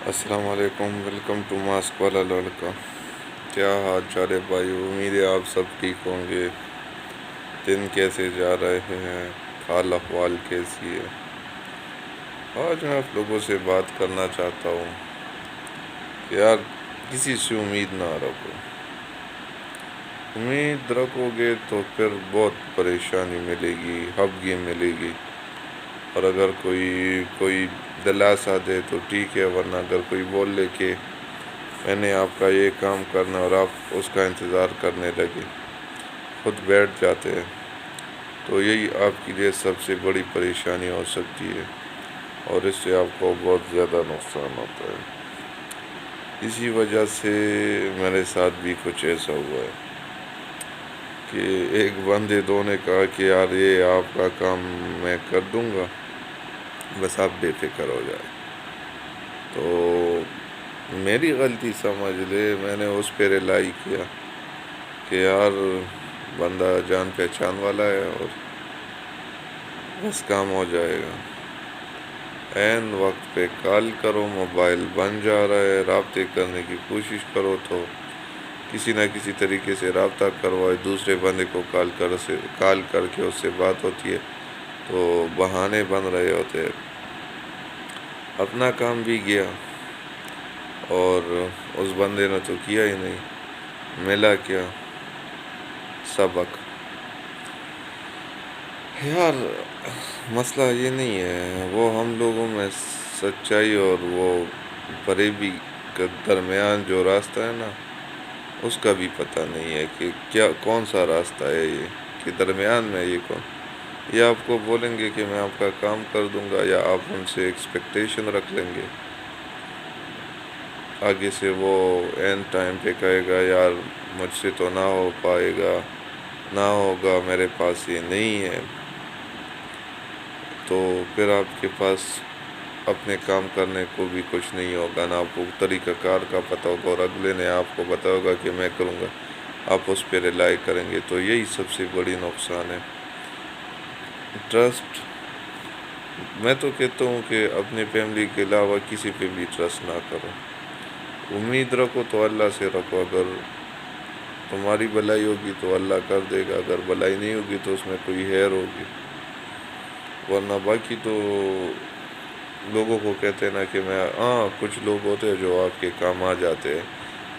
السلام علیکم، welcome to mask والا لڑکا۔ کیا حال چال ہے بھائی؟ امید ہے آپ سب ٹھیک ہوں گے۔ دن کیسے جا رہے ہیں؟ حال احوال کیسی ہے؟ آج میں آپ لوگوں سے بات کرنا چاہتا ہوں کہ یار کسی سے امید نہ رکھو۔ امید رکھو گے تو پھر بہت پریشانی ملے گی، ہفگی ملے گی۔ اور اگر کوئی دلاسا دے تو ٹھیک ہے، ورنہ اگر کوئی بول لے کہ میں نے آپ کا یہ کام کرنا اور آپ اس کا انتظار کرنے لگے، خود بیٹھ جاتے ہیں، تو یہی آپ کے لیے سب سے بڑی پریشانی ہو سکتی ہے، اور اس سے آپ کو بہت زیادہ نقصان ہوتا ہے۔ اسی وجہ سے میرے ساتھ بھی کچھ ایسا ہوا ہے کہ ایک بندے دو نے کہا کہ یار یہ آپ کا کام میں کر دوں گا، بس آپ بے فکر ہو جائے۔ تو میری غلطی سمجھ لے، میں نے اس پہ ریلائی کیا کہ یار بندہ جان پہچان والا ہے اور بس کام ہو جائے گا۔ عین وقت پہ کال کرو، موبائل بن جا رہا ہے، رابطے کرنے کی کوشش کرو تو کسی نہ کسی طریقے سے رابطہ کروائے، دوسرے بندے کو کال کر کے اس سے بات ہوتی ہے تو بہانے بن رہے ہوتے ہیں۔ اپنا کام بھی گیا اور اس بندے نے تو کیا ہی نہیں، ملا کیا؟ سبق۔ یار مسئلہ یہ نہیں ہے، وہ ہم لوگوں میں سچائی اور وہ فریبی کے درمیان جو راستہ ہے نا، اس کا بھی پتہ نہیں ہے کہ کون سا راستہ ہے یہ، کہ درمیان میں یہ آپ کو بولیں گے کہ میں آپ کا کام کر دوں گا، یا آپ ان سے ایکسپیکٹیشن رکھ لیں گے۔ آگے سے وہ این ٹائم پہ کہے گا یار مجھ سے تو نہ ہو پائے گا، نہ ہوگا، میرے پاس یہ نہیں ہے، تو پھر آپ کے پاس اپنے کام کرنے کو بھی کچھ نہیں ہوگا، نہ آپ کو طریقہ کار کا پتہ ہوگا، اور اگلے نے آپ کو بتایا ہوگا کہ میں کروں گا، آپ اس پہ ریلائی کریں گے، تو یہی سب سے بڑی نقصان ہے۔ ٹرسٹ، میں تو کہتا ہوں کہ اپنی فیملی کے علاوہ کسی پہ بھی ٹرسٹ نہ کرو۔ امید رکھو تو اللہ سے رکھو، اگر تمہاری بھلائی ہوگی تو اللہ کر دے گا، اگر بھلائی نہیں ہوگی تو اس میں کوئی خیر ہوگی، ورنہ باقی تو لوگوں کو کہتے ہیں نا کہ کچھ لوگ ہوتے ہیں جو آپ کے کام آ جاتے ہیں،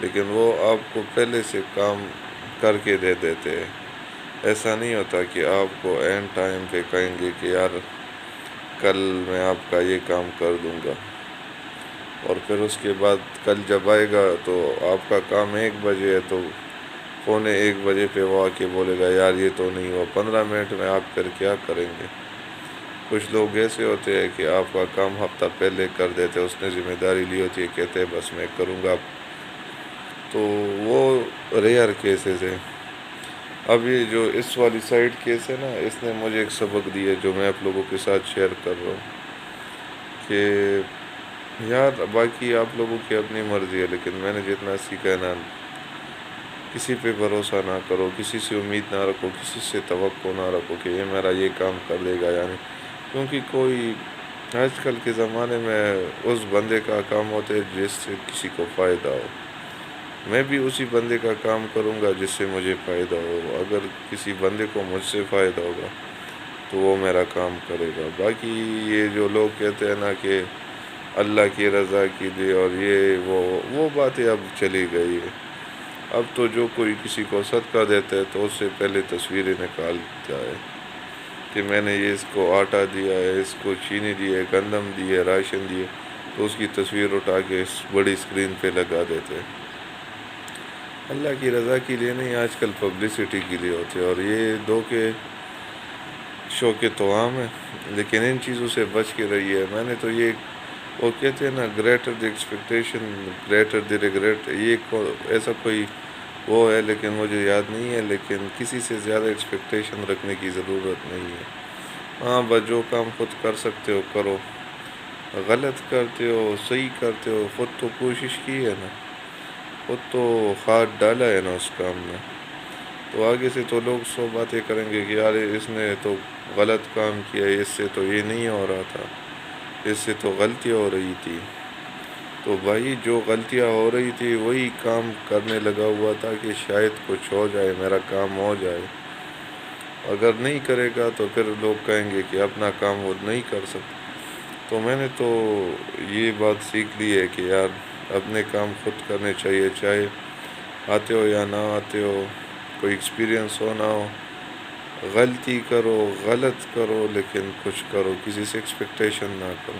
لیکن وہ آپ کو پہلے سے کام کر کے دے دیتے ہیں۔ ایسا نہیں ہوتا کہ آپ کو این ٹائم پہ کہیں گے کہ یار کل میں آپ کا یہ کام کر دوں گا، اور پھر اس کے بعد کل جب آئے گا تو آپ کا کام 1 بجے ہے تو 1:45 پہ وہ آ کے بولے گا یار یہ تو نہیں ہوا، 15 منٹ میں آپ پھر کیا کریں گے؟ کچھ لوگ ایسے ہوتے ہیں کہ آپ کا کام ہفتہ پہلے کر دیتے، اس نے ذمہ داری لی ہوتی ہے، کہتے ہیں بس میں کروں گا، تو وہ ریئر کیسز ہیں۔ اب یہ جو اس والی سائڈ کیس ہے نا، اس نے مجھے ایک سبق دیا جو میں آپ لوگوں کے ساتھ شیئر کر رہا ہوں کہ یار باقی آپ لوگوں کی اپنی مرضی ہے، لیکن میں نے جتنا سیکھا ہے نا، کسی پہ بھروسہ نہ کرو، کسی سے امید نہ رکھو، کسی سے توقع نہ رکھو کہ یہ میرا یہ کام کر دے گا، یعنی کیونکہ آج کل کے زمانے میں اس بندے کا کام ہوتا ہے جس سے کسی کو فائدہ ہو۔ میں بھی اسی بندے کا کام کروں گا جس سے مجھے فائدہ ہو، اگر کسی بندے کو مجھ سے فائدہ ہوگا تو وہ میرا کام کرے گا۔ باقی یہ جو لوگ کہتے ہیں نا کہ اللہ کی رضا کے لیے اور یہ وہ باتیں اب چلی گئی ہے۔ اب تو جو کوئی کسی کو صدقہ دیتا ہے تو اس سے پہلے تصویریں نکالتا ہے کہ میں نے یہ اس کو آٹا دیا ہے، اس کو چینی دی ہے، گندم دی ہے، راشن دی ہے، تو اس کی تصویر اٹھا کے اس بڑی اسکرین پہ لگا دیتے ہیں۔ اللہ کی رضا کے لیے نہیں، آج کل پبلسٹی کے لیے ہوتے ہیں، اور یہ دو کے شو کے تو عام ہے، لیکن ان چیزوں سے بچ کے رہیے۔ میں نے تو یہ، وہ کہتے ہیں نا greater the expectation greater the regret, یہ ایسا کوئی وہ ہے، لیکن مجھے یاد نہیں ہے، لیکن کسی سے زیادہ ایکسپیکٹیشن رکھنے کی ضرورت نہیں ہے۔ بس جو کام خود کر سکتے ہو کرو، غلط کرتے ہو صحیح کرتے ہو، خود تو کوشش کی ہے نا، خود تو ہاتھ ڈالا ہے نا اس کام میں، تو آگے سے تو لوگ 100 باتیں کریں گے کہ یار اس نے تو غلط کام کیا، اس سے تو یہ نہیں ہو رہا تھا، اس سے تو غلطی ہو رہی تھی۔ تو بھائی جو غلطیاں ہو رہی تھی وہی کام کرنے لگا ہوا تھا کہ شاید کچھ ہو جائے، میرا کام ہو جائے. اگر نہیں کرے گا تو پھر لوگ کہیں گے کہ اپنا کام وہ نہیں کر سکتا. تو میں نے تو یہ بات سیکھ لی ہے کہ یار اپنے کام خود کرنے چاہیے، چاہے آتے ہو یا نہ آتے ہو، کوئی ایکسپیرئنس ہو نہ ہو. غلطی کرو، غلط کرو، لیکن کچھ کرو، کسی سے ایکسپیکٹیشن نہ کرو.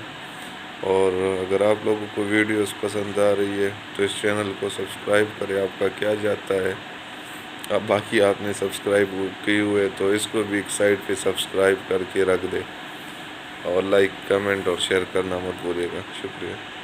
اور اگر آپ لوگوں کو ویڈیوز پسند آ رہی ہے تو اس چینل کو سبسکرائب کرے. آپ کا کیا جاتا ہے؟ اب باقی آپ نے سبسکرائب کی ہوئے تو اس کو بھی ایک سائڈ پہ سبسکرائب کر کے رکھ دے، اور لائک، کمنٹ اور شیئر کرنا مت بھولے گا. شکریہ.